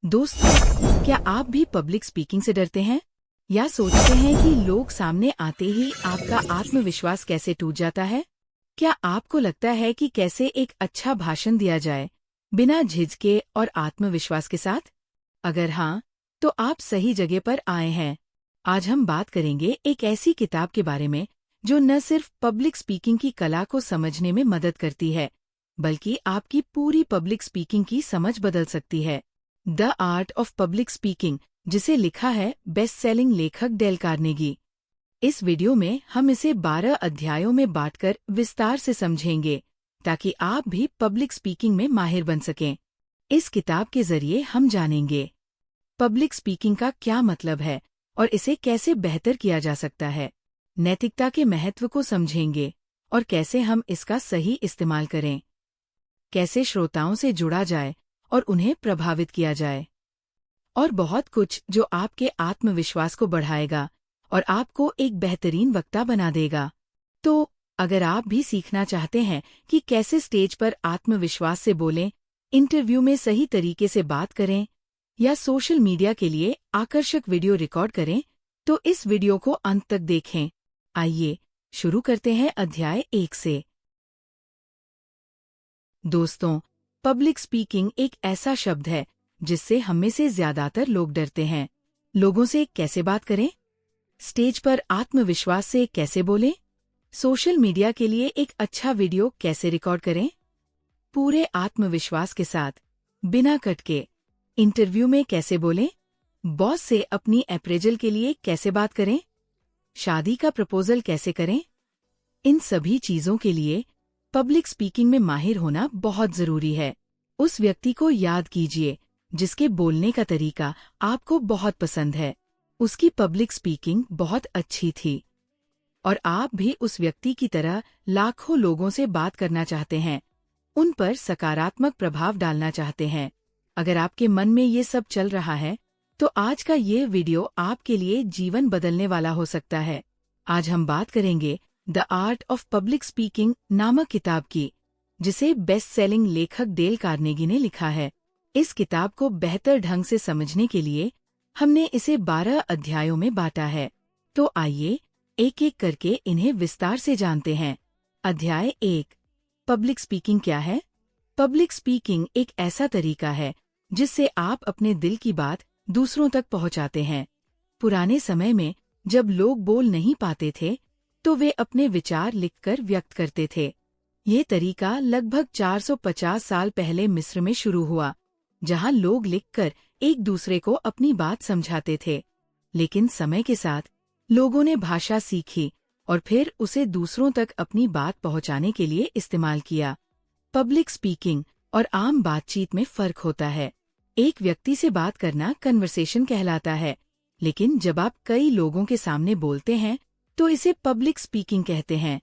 दोस्तों, क्या आप भी पब्लिक स्पीकिंग से डरते हैं या सोचते हैं कि लोग सामने आते ही आपका आत्मविश्वास कैसे टूट जाता है? क्या आपको लगता है कि कैसे एक अच्छा भाषण दिया जाए बिना झिझके और आत्मविश्वास के साथ? अगर हाँ, तो आप सही जगह पर आए हैं। आज हम बात करेंगे एक ऐसी किताब के बारे में जो न सिर्फ पब्लिक स्पीकिंग की कला को समझने में मदद करती है, बल्कि आपकी पूरी पब्लिक स्पीकिंग की समझ बदल सकती है। The art of public speaking, जिसे लिखा है बेस्ट सेलिंग लेखक डेल कार्नेगी। इस वीडियो में हम इसे 12 अध्यायों में बांटकर विस्तार से समझेंगे, ताकि आप भी पब्लिक स्पीकिंग में माहिर बन सकें। इस किताब के जरिए हम जानेंगे पब्लिक स्पीकिंग का क्या मतलब है और इसे कैसे बेहतर किया जा सकता है, नैतिकता के महत्व को समझेंगे और कैसे हम इसका सही इस्तेमाल करें, कैसे श्रोताओं से जुड़ा जाए और उन्हें प्रभावित किया जाए, और बहुत कुछ जो आपके आत्मविश्वास को बढ़ाएगा और आपको एक बेहतरीन वक्ता बना देगा। तो अगर आप भी सीखना चाहते हैं कि कैसे स्टेज पर आत्मविश्वास से बोलें, इंटरव्यू में सही तरीके से बात करें या सोशल मीडिया के लिए आकर्षक वीडियो रिकॉर्ड करें, तो इस वीडियो को अंत तक देखें। आइए शुरू करते हैं अध्याय 1 से। दोस्तों, पब्लिक स्पीकिंग एक ऐसा शब्द है जिससे हम में से ज्यादातर लोग डरते हैं। लोगों से कैसे बात करें? स्टेज पर आत्मविश्वास से कैसे बोलें? सोशल मीडिया के लिए एक अच्छा वीडियो कैसे रिकॉर्ड करें? पूरे आत्मविश्वास के साथ, बिना कट के। इंटरव्यू में कैसे बोलें? बॉस से अपनी अप्रेजल के लिए कैसे बात करें? शादी का प्रपोजल कैसे करें? इन सभी चीजों के लिए पब्लिक स्पीकिंग में माहिर होना बहुत जरूरी है। उस व्यक्ति को याद कीजिए जिसके बोलने का तरीका आपको बहुत पसंद है। उसकी पब्लिक स्पीकिंग बहुत अच्छी थी और आप भी उस व्यक्ति की तरह लाखों लोगों से बात करना चाहते हैं, उन पर सकारात्मक प्रभाव डालना चाहते हैं। अगर आपके मन में ये सब चल रहा है, तो आज का ये वीडियो आपके लिए जीवन बदलने वाला हो सकता है। आज हम बात करेंगे the art of public speaking नामक किताब की, जिसे बेस्ट सेलिंग लेखक डेल कार्नेगी ने लिखा है। इस किताब को बेहतर ढंग से समझने के लिए हमने इसे 12 अध्यायों में बांटा है। तो आइए एक एक करके इन्हें विस्तार से जानते हैं। अध्याय 1, पब्लिक स्पीकिंग क्या है? पब्लिक स्पीकिंग एक ऐसा तरीका है जिससे आप अपने दिल की बात दूसरों तक पहुंचाते हैं। पुराने समय में जब लोग बोल नहीं पाते थे, तो वे अपने विचार लिखकर व्यक्त करते थे। ये तरीका लगभग 450 साल पहले मिस्र में शुरू हुआ, जहां लोग लिखकर एक दूसरे को अपनी बात समझाते थे। लेकिन समय के साथ लोगों ने भाषा सीखी और फिर उसे दूसरों तक अपनी बात पहुंचाने के लिए इस्तेमाल किया। पब्लिक स्पीकिंग और आम बातचीत में फर्क होता है। एक व्यक्ति से बात करना कन्वर्सेशन कहलाता है, लेकिन जब आप कई लोगों के सामने बोलते हैं, तो इसे पब्लिक स्पीकिंग कहते हैं।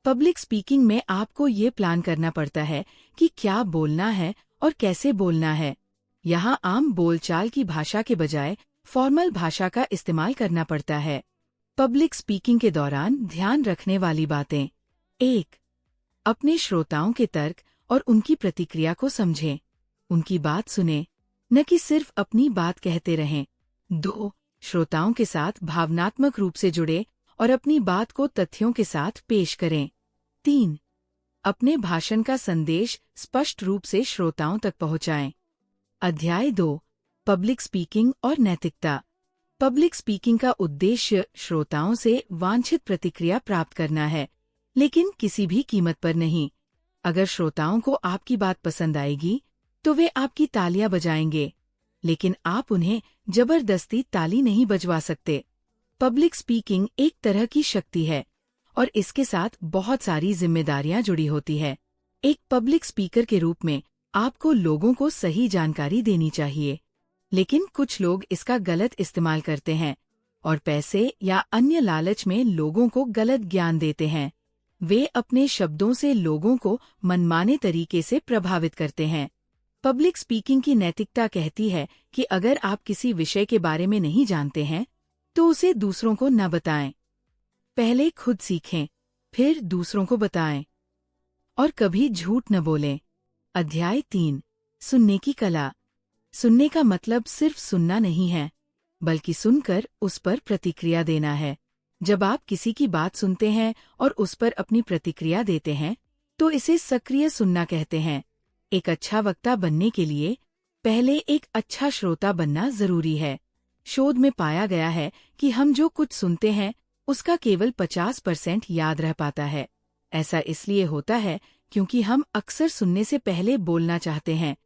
पब्लिक स्पीकिंग में आपको ये प्लान करना पड़ता है कि क्या बोलना है और कैसे बोलना है। यहाँ आम बोलचाल की भाषा के बजाय फॉर्मल भाषा का इस्तेमाल करना पड़ता है। पब्लिक स्पीकिंग के दौरान ध्यान रखने वाली बातें: 1. अपने श्रोताओं के तर्क और उनकी प्रतिक्रिया को समझें। उनकी बात सुनें, न कि सिर्फ अपनी बात कहते रहें। 2. श्रोताओं के साथ भावनात्मक रूप से जुड़े और अपनी बात को तथ्यों के साथ पेश करें। 3. अपने भाषण का संदेश स्पष्ट रूप से श्रोताओं तक पहुंचाएं। अध्याय 2, पब्लिक स्पीकिंग और नैतिकता। पब्लिक स्पीकिंग का उद्देश्य श्रोताओं से वांछित प्रतिक्रिया प्राप्त करना है, लेकिन किसी भी कीमत पर नहीं। अगर श्रोताओं को आपकी बात पसंद आएगी, तो वे आपकी तालियां बजाएंगे, लेकिन आप उन्हें जबरदस्ती ताली नहीं बजवा सकते। पब्लिक स्पीकिंग एक तरह की शक्ति है और इसके साथ बहुत सारी जिम्मेदारियां जुड़ी होती है। एक पब्लिक स्पीकर के रूप में आपको लोगों को सही जानकारी देनी चाहिए, लेकिन कुछ लोग इसका गलत इस्तेमाल करते हैं और पैसे या अन्य लालच में लोगों को गलत ज्ञान देते हैं। वे अपने शब्दों से लोगों को मनमाने तरीके से प्रभावित करते हैं। पब्लिक स्पीकिंग की नैतिकता कहती है कि अगर आप किसी विषय के बारे में नहीं जानते हैं, तो उसे दूसरों को न बताएं। पहले खुद सीखें, फिर दूसरों को बताएं, और कभी झूठ न बोलें। अध्याय 3, सुनने की कला। सुनने का मतलब सिर्फ सुनना नहीं है, बल्कि सुनकर उस पर प्रतिक्रिया देना है। जब आप किसी की बात सुनते हैं और उस पर अपनी प्रतिक्रिया देते हैं, तो इसे सक्रिय सुनना कहते हैं। एक अच्छा वक्ता बनने के लिए पहले एक अच्छा श्रोता बनना जरूरी है। शोध में पाया गया है कि हम जो कुछ सुनते हैं उसका केवल 50% याद रह पाता है। ऐसा इसलिए होता है क्योंकि हम अक्सर सुनने से पहले बोलना चाहते हैं,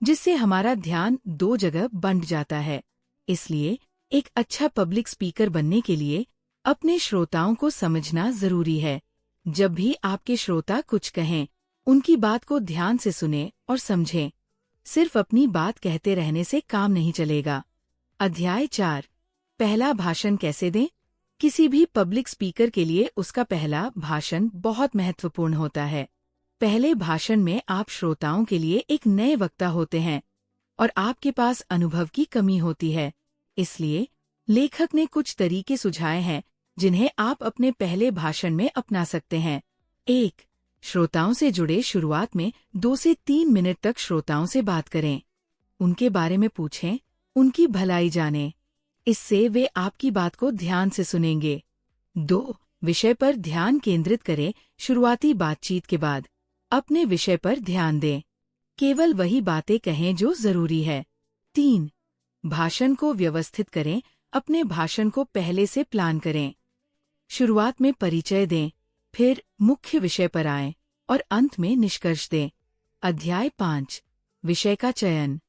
जिससे हमारा ध्यान दो जगह बंट जाता है। इसलिए एक अच्छा पब्लिक स्पीकर बनने के लिए अपने श्रोताओं को समझना जरूरी है। जब भी आपके श्रोता कुछ कहें, उनकी बात को ध्यान से सुनें और समझें। सिर्फ अपनी बात कहते रहने से काम नहीं चलेगा। अध्याय 4, पहला भाषण कैसे दें? किसी भी पब्लिक स्पीकर के लिए उसका पहला भाषण बहुत महत्वपूर्ण होता है। पहले भाषण में आप श्रोताओं के लिए एक नए वक्ता होते हैं और आपके पास अनुभव की कमी होती है। इसलिए लेखक ने कुछ तरीके सुझाए हैं जिन्हें आप अपने पहले भाषण में अपना सकते हैं। 1. श्रोताओं से जुड़े शुरुआत में 2 से 3 मिनट तक श्रोताओं से बात करें। उनके बारे में पूछें, उनकी भलाई जानें। इससे वे आपकी बात को ध्यान से सुनेंगे। 2. विषय पर ध्यान केंद्रित करें। शुरुआती बातचीत के बाद अपने विषय पर ध्यान दें। केवल वही बातें कहें जो जरूरी है। 3. भाषण को व्यवस्थित करें। अपने भाषण को पहले से प्लान करें। शुरुआत में परिचय दें, फिर मुख्य विषय पर आएं और अंत में निष्कर्ष दें। अध्याय 5, विषय का चयन।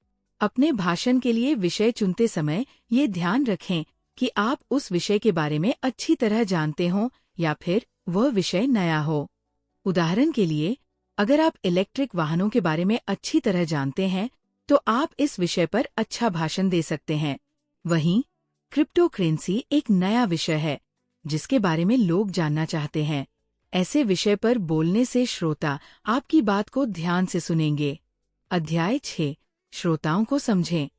अपने भाषण के लिए विषय चुनते समय ये ध्यान रखें कि आप उस विषय के बारे में अच्छी तरह जानते हों या फिर वह विषय नया हो। उदाहरण के लिए, अगर आप इलेक्ट्रिक वाहनों के बारे में अच्छी तरह जानते हैं, तो आप इस विषय पर अच्छा भाषण दे सकते हैं। वहीं क्रिप्टोकरेंसी एक नया विषय है जिसके बारे में लोग जानना चाहते हैं। ऐसे विषय पर बोलने से श्रोता आपकी बात को ध्यान से सुनेंगे। अध्याय 6, श्रोताओं को समझें।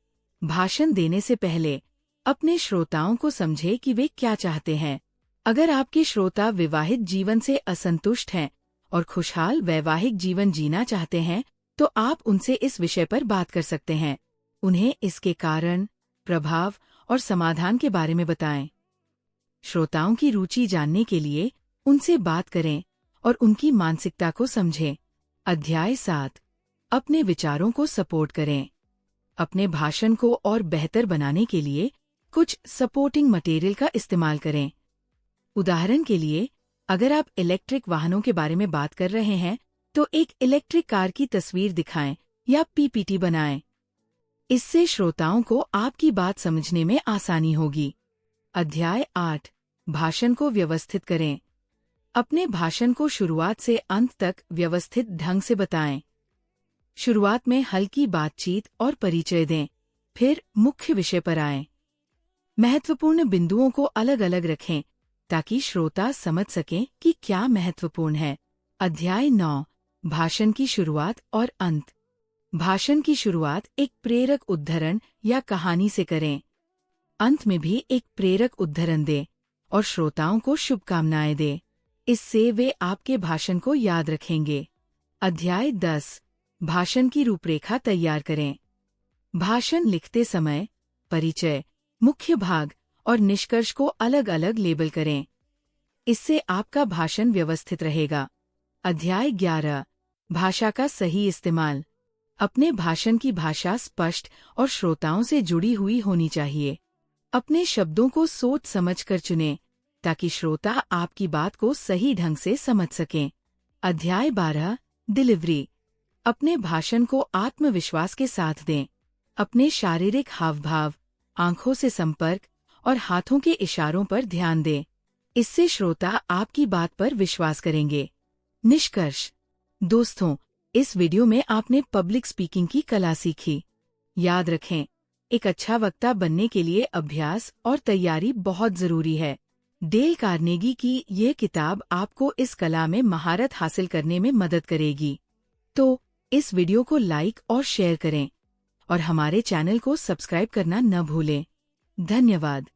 भाषण देने से पहले अपने श्रोताओं को समझें कि वे क्या चाहते हैं। अगर आपके श्रोता विवाहित जीवन से असंतुष्ट हैं और खुशहाल वैवाहिक जीवन जीना चाहते हैं, तो आप उनसे इस विषय पर बात कर सकते हैं। उन्हें इसके कारण, प्रभाव और समाधान के बारे में बताएं। श्रोताओं की रुचि जानने के लिए उनसे बात करें और उनकी मानसिकता को समझें। अध्याय 7, अपने विचारों को सपोर्ट करें। अपने भाषण को और बेहतर बनाने के लिए कुछ सपोर्टिंग मटेरियल का इस्तेमाल करें। उदाहरण के लिए, अगर आप इलेक्ट्रिक वाहनों के बारे में बात कर रहे हैं, तो एक इलेक्ट्रिक कार की तस्वीर दिखाएं या पीपीटी बनाएं। इससे श्रोताओं को आपकी बात समझने में आसानी होगी। अध्याय 8, भाषण को व्यवस्थित करें। अपने भाषण को शुरुआत से अंत तक व्यवस्थित ढंग से बताएं। शुरुआत में हल्की बातचीत और परिचय दें, फिर मुख्य विषय पर आएं। महत्वपूर्ण बिंदुओं को अलग अलग रखें ताकि श्रोता समझ सकें कि क्या महत्वपूर्ण है। अध्याय 9, भाषण की शुरुआत और अंत। भाषण की शुरुआत एक प्रेरक उद्धरण या कहानी से करें। अंत में भी एक प्रेरक उद्धरण दें और श्रोताओं को शुभकामनाएं दें। इससे वे आपके भाषण को याद रखेंगे। अध्याय 10, भाषण की रूपरेखा तैयार करें। भाषण लिखते समय परिचय, मुख्य भाग और निष्कर्ष को अलग अलग लेबल करें। इससे आपका भाषण व्यवस्थित रहेगा। अध्याय 11, भाषा का सही इस्तेमाल। अपने भाषण की भाषा स्पष्ट और श्रोताओं से जुड़ी हुई होनी चाहिए। अपने शब्दों को सोच समझकर चुनें ताकि श्रोता आपकी बात को सही ढंग से समझ सकें। अध्याय 12, डिलीवरी। अपने भाषण को आत्मविश्वास के साथ दें। अपने शारीरिक हावभाव, आंखों से संपर्क और हाथों के इशारों पर ध्यान दें। इससे श्रोता आपकी बात पर विश्वास करेंगे। निष्कर्ष। दोस्तों, इस वीडियो में आपने पब्लिक स्पीकिंग की कला सीखी। याद रखें, एक अच्छा वक्ता बनने के लिए अभ्यास और तैयारी बहुत जरूरी है। डेल कार्नेगी की ये किताब आपको इस कला में महारत हासिल करने में मदद करेगी। तो इस वीडियो को लाइक और शेयर करें और हमारे चैनल को सब्सक्राइब करना न भूलें। धन्यवाद।